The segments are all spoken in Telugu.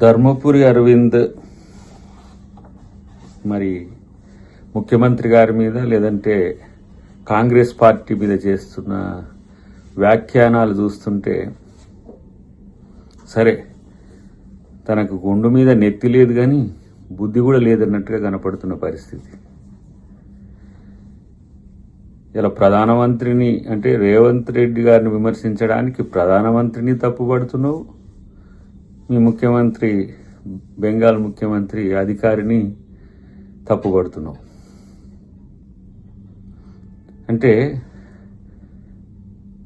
ధర్మపురి అరవింద్ మరి ముఖ్యమంత్రి గారి మీద లేదంటే కాంగ్రెస్ పార్టీ మీద చేస్తున్న వ్యాఖ్యానాలు చూస్తుంటే సరే తనకు గుండు మీద నెత్తి లేదు కానీ బుద్ధి కూడా లేదన్నట్టుగా కనపడుతున్న పరిస్థితి. ఇలా ప్రధానమంత్రిని అంటే రేవంత్ రెడ్డి గారిని విమర్శించడానికి ప్రధానమంత్రిని తప్పుపడుతున్నావు, మీ ముఖ్యమంత్రి బెంగాల్ ముఖ్యమంత్రి అధికారిని తప్పుపడుతున్నావు. అంటే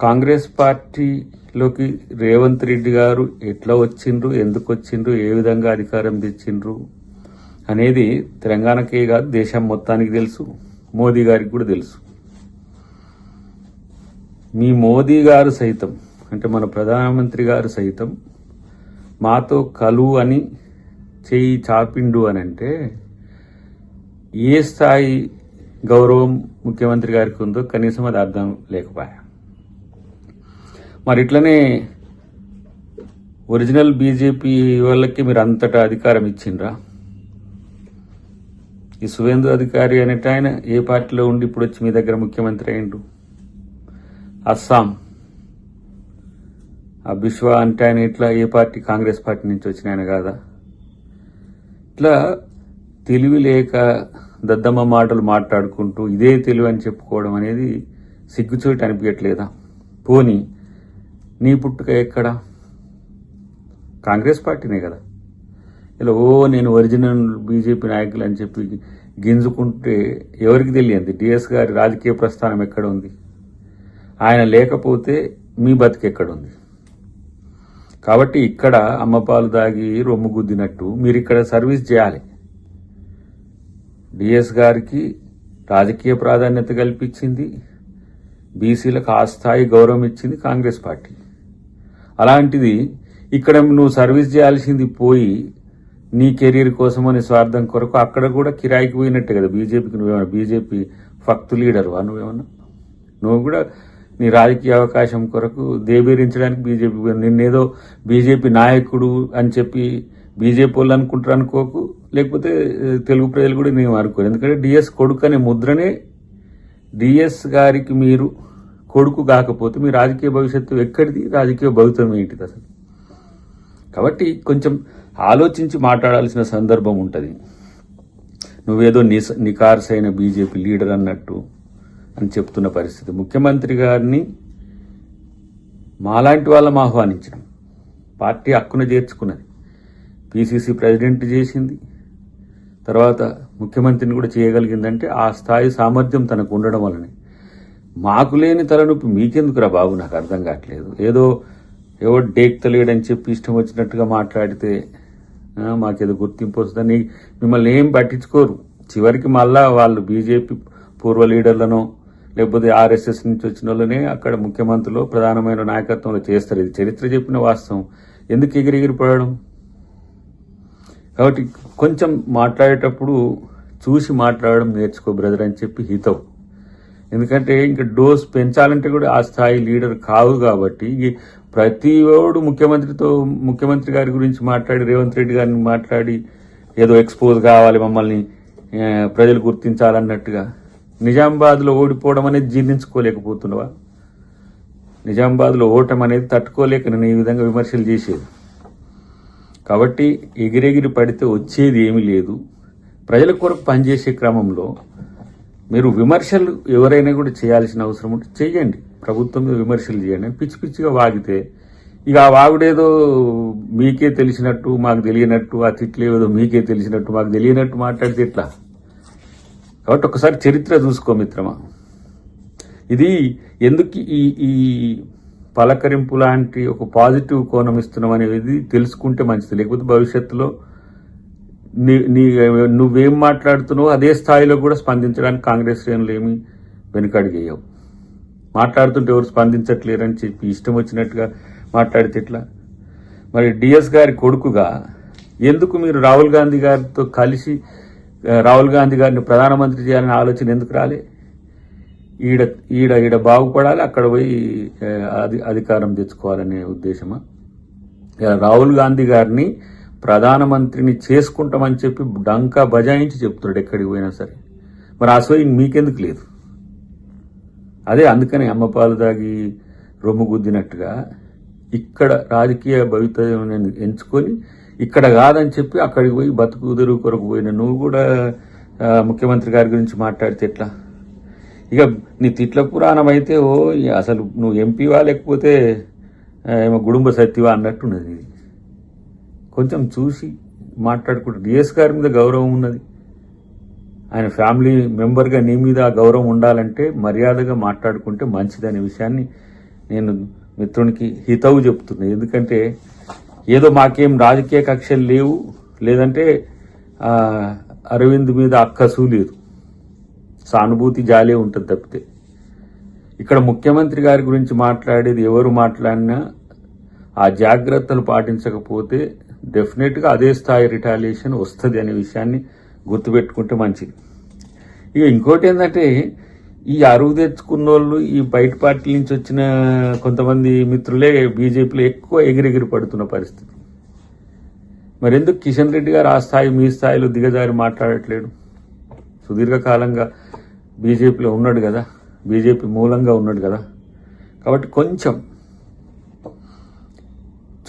కాంగ్రెస్ పార్టీలోకి రేవంత్ రెడ్డి గారు ఎట్లా వచ్చిండ్రు, ఎందుకు వచ్చిండ్రు, ఏ విధంగా అధికారం తెచ్చిండ్రు అనేది తెలంగాణకే కాదు దేశం మొత్తానికి తెలుసు, మోదీ గారికి కూడా తెలుసు. మీ మోదీ గారు సైతం అంటే మన ప్రధానమంత్రి గారు సైతం మాతో కలువు అని చెయ్యి చాపిండు అని అంటే ఏ స్థాయి గౌరవం ముఖ్యమంత్రి గారికి ఉందో కనీసం అది అర్థం లేకపోయా. మరి ఇట్లనే ఒరిజినల్ బీజేపీ వాళ్ళకి మీరు అంతటా అధికారం ఇచ్చిండ్రా? ఈ సువేందు అధికారి అనేట ఆయన ఏ పార్టీలో ఉండి ఇప్పుడు వచ్చి మీ దగ్గర ముఖ్యమంత్రి అయిండు? అస్సాం ఆ బిశ్వా అంటే ఆయన ఇట్లా ఏ పార్టీ? కాంగ్రెస్ పార్టీ నుంచి వచ్చిన ఆయన కాదా? ఇట్లా తెలివి లేక దద్దమ్మ మాటలు మాట్లాడుకుంటూ ఇదే తెలివి అని చెప్పుకోవడం అనేది సిగ్గుచోటి అనిపించట్లేదా? పోనీ నీ పుట్టుక ఎక్కడ? కాంగ్రెస్ పార్టీనే కదా. ఇలా నేను ఒరిజినల్ బీజేపీ నాయకులు అని చెప్పి గింజుకుంటే ఎవరికి తెలియంది డిఎస్ గారి రాజకీయ ప్రస్థానం ఎక్కడ ఉంది? ఆయన లేకపోతే మీ బతికెక్కడుంది? కాబట్టి ఇక్కడ అమ్మపాలు దాగి రొమ్ము గుద్దినట్టు మీరు ఇక్కడ సర్వీస్ చేయాలి. డిఎస్ గారికి రాజకీయ ప్రాధాన్యత కల్పించింది, బీసీలకు ఆ స్థాయి గౌరవం ఇచ్చింది కాంగ్రెస్ పార్టీ. అలాంటిది ఇక్కడ నువ్వు సర్వీస్ చేయాల్సింది పోయి నీ కెరీర్ కోసమని స్వార్థం కొరకు అక్కడ కూడా కిరాయికి పోయినట్టే కదా బీజేపీకి. నువ్వేమన్నా బీజేపీ ఫక్తు లీడర్వా? నువ్వు కూడా నీ రాజకీయ అవకాశం కొరకు దేబీరించడానికి బీజేపీ నిన్నేదో బీజేపీ నాయకుడు అని చెప్పి బీజేపీ వాళ్ళు అనుకుంటారు అనుకోకు, లేకపోతే తెలుగు ప్రజలు కూడా నేను అనుకోరు. ఎందుకంటే డిఎస్ కొడుకు అనే ముద్రనే డిఎస్ గారికి మీరు కొడుకు కాకపోతే మీ రాజకీయ భవిష్యత్తు ఎక్కడిది, రాజకీయ భవితం ఏంటిది అసలు? కాబట్టి కొంచెం ఆలోచించి మాట్లాడాల్సిన సందర్భం ఉంటుంది. నువ్వేదో నికార్సైన బీజేపీ లీడర్ అన్నట్టు అని చెప్తున్న పరిస్థితి. ముఖ్యమంత్రి గారిని మాలాంటి వాళ్ళం ఆహ్వానించడం, పార్టీ హక్కున చేర్చుకున్నది, పిసిసి ప్రెసిడెంట్ చేసింది, తర్వాత ముఖ్యమంత్రిని కూడా చేయగలిగిందంటే ఆ స్థాయి సామర్థ్యం తనకు ఉండడం వల్లనే. మాకు లేని తలనొప్పి మీకెందుకురా బాబు? నాకు అర్థం కావట్లేదు. ఎవరు డేక్తలేడని చెప్పి ఇష్టం వచ్చినట్టుగా మాట్లాడితే మాకేదో గుర్తింపు వస్తుందని మిమ్మల్ని ఏం పట్టించుకోరు. చివరికి మళ్ళా వాళ్ళు బీజేపీ పూర్వ లీడర్లను లేకపోతే ఆర్ఎస్ఎస్ నుంచి వచ్చిన వాళ్ళనే అక్కడ ముఖ్యమంత్రులు ప్రధానమైన నాయకత్వంలో చేస్తారు. ఇది చరిత్ర చెప్పిన వాస్తవం. ఎందుకు ఎగిరిపడడం? కాబట్టి కొంచెం మాట్లాడేటప్పుడు చూసి మాట్లాడడం నేర్చుకో బ్రదర్ అని చెప్పి హితవు. ఎందుకంటే ఇంకా డోస్ పెంచాలంటే కూడా ఆ స్థాయి లీడర్ కావు. కాబట్టి ప్రతి ఓడు ముఖ్యమంత్రి గారి గురించి మాట్లాడి రేవంత్ రెడ్డి గారిని మాట్లాడి ఏదో ఎక్స్పోజ్ కావాలి, మమ్మల్ని ప్రజలు గుర్తించాలన్నట్టుగా నిజామాబాద్లో ఓడిపోవడం అనేది జీర్ణించుకోలేకపోతున్నావా? నిజామాబాద్లో ఓటం అనేది తట్టుకోలేక నేను ఈ విధంగా విమర్శలు చేసేది. కాబట్టి ఎగిరెగిరి పడితే వచ్చేది ఏమీ లేదు. ప్రజల కొరకు పనిచేసే క్రమంలో మీరు విమర్శలు ఎవరైనా కూడా చేయాల్సిన అవసరం ఉంటే చెయ్యండి, ప్రభుత్వం మీద విమర్శలు చేయండి. పిచ్చి పిచ్చిగా వాగితే ఇక ఆ వాగుడేదో మీకే తెలిసినట్టు మాకు తెలియనట్టు, ఆ తిట్లేదో మీకే తెలిసినట్టు మాకు తెలియనట్టు మాట్లాడితే ఎట్లా? కాబట్టి ఒకసారి చరిత్ర చూసుకో మిత్రమా. ఇది ఎందుకు ఈ పలకరింపు లాంటి ఒక పాజిటివ్ కోణం ఇస్తున్నాం అనేది తెలుసుకుంటే మంచిది. లేకపోతే భవిష్యత్తులో నువ్వేం మాట్లాడుతున్నావో అదే స్థాయిలో కూడా స్పందించడానికి కాంగ్రెస్ శ్రేణులు ఏమి వెనుకడిగేయవు. మాట్లాడుతుంటే ఎవరు స్పందించట్లేరని చెప్పి ఇష్టం వచ్చినట్టుగా మాట్లాడితే ఎట్లా? మరి డిఎస్ గారి కొడుకుగా ఎందుకు మీరు రాహుల్ గాంధీ గారితో కలిసి రాహుల్ గాంధీ గారిని ప్రధానమంత్రి చేయాలనే ఆలోచన ఎందుకు రాలే? ఈడ బాగుపడాలి, అక్కడ పోయి అధికారం తెచ్చుకోవాలనే ఉద్దేశమా? రాహుల్ గాంధీ గారిని ప్రధానమంత్రిని చేసుకుంటామని చెప్పి డంకా బజాయించి చెప్తున్నాడు ఎక్కడికి పోయినా సరే. మరి ఆ సోయి మీకెందుకు లేదు? అదే అందుకని అమ్మపాలు దాగి రొమ్ము గుద్దినట్టుగా ఇక్కడ రాజకీయ భవితవ్యం ఎంచుకొని ఇక్కడ కాదని చెప్పి అక్కడికి పోయి బతుకు తెరువు కొరకు పోయిన నువ్వు కూడా ముఖ్యమంత్రి గారి గురించి మాట్లాడితే ఎట్లా? ఇక నీ తిట్ల పురాణం అయితే అసలు నువ్వు ఎంపీవా లేకపోతే ఏమో గుడుంబ సత్యవా అన్నట్టున్నది. ఇది కొంచెం చూసి మాట్లాడుకుంటూ డిఎస్ గారి మీద గౌరవం ఉన్నది, ఆయన ఫ్యామిలీ మెంబర్గా నీ మీద ఆ గౌరవం ఉండాలంటే మర్యాదగా మాట్లాడుకుంటే మంచిదనే విషయాన్ని నేను మిత్రునికి హితవు చెప్తున్నా. ఎందుకంటే ఏదో మాకేం రాజకీయ కక్షలు లేవు, లేదంటే అరవింద్ మీద అక్కసు లేదు, సానుభూతి జాలే ఉంటుంది తప్పితే. ఇక్కడ ముఖ్యమంత్రి గారి గురించి మాట్లాడేది ఎవరు మాట్లాడినా ఆ జాగ్రత్తలు పాటించకపోతే డెఫినెట్గా అదే స్థాయి రిటాలియేషన్ వస్తుంది అనే విషయాన్ని గుర్తుపెట్టుకుంటే మంచిది. ఇక ఇంకోటి ఏంటంటే ఈ అరువు తెచ్చుకున్న వాళ్ళు ఈ బయట పార్టీల నుంచి వచ్చిన కొంతమంది మిత్రులే బీజేపీలో ఎక్కువ ఎగిరెగిరి పడుతున్న పరిస్థితి. మరెందుకు కిషన్ రెడ్డి గారు ఆ స్థాయి మీ స్థాయిలో దిగజారి మాట్లాడట్లేడు? సుదీర్ఘకాలంగా బీజేపీలో ఉన్నాడు కదా, బీజేపీ మూలంగా ఉన్నాడు కదా. కాబట్టి కొంచెం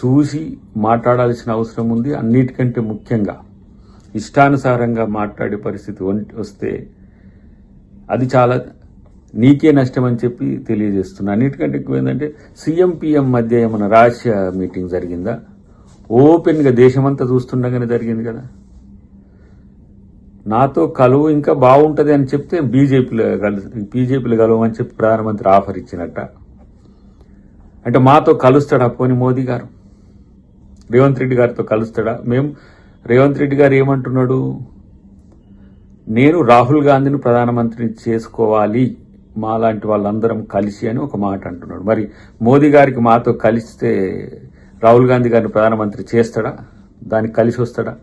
చూసి మాట్లాడాల్సిన అవసరం ఉంది. అన్నిటికంటే ముఖ్యంగా ఇష్టానుసారంగా మాట్లాడే పరిస్థితి వస్తే అది చాలా నీకే నష్టం అని చెప్పి తెలియజేస్తున్నా. అన్నిటికంటే ఎక్కువ ఏంటంటే సీఎం పిఎం మధ్య ఏమైనా రహస్య మీటింగ్ జరిగిందా? ఓపెన్గా దేశమంతా చూస్తుండగానే జరిగింది కదా. నాతో కలువు ఇంకా బాగుంటుంది అని చెప్తే బీజేపీలో కలవమని చెప్పి ప్రధానమంత్రి ఆఫర్ ఇచ్చినట్ట. అంటే మాతో కలుస్తాడా పోని మోదీ గారు? రేవంత్ రెడ్డి గారితో కలుస్తాడా? రేవంత్ రెడ్డి గారు ఏమంటున్నాడు? నేను రాహుల్ గాంధీని ప్రధానమంత్రిని చేసుకోవాలి మాలాంటి వాళ్ళందరం కలిసి అని ఒక మాట అంటున్నాడు. మరి మోదీ గారికి మాతో కలిస్తే రాహుల్ గాంధీ గారిని ప్రధానమంత్రి చేస్తాడా? దానికి కలిసి వస్తాడా?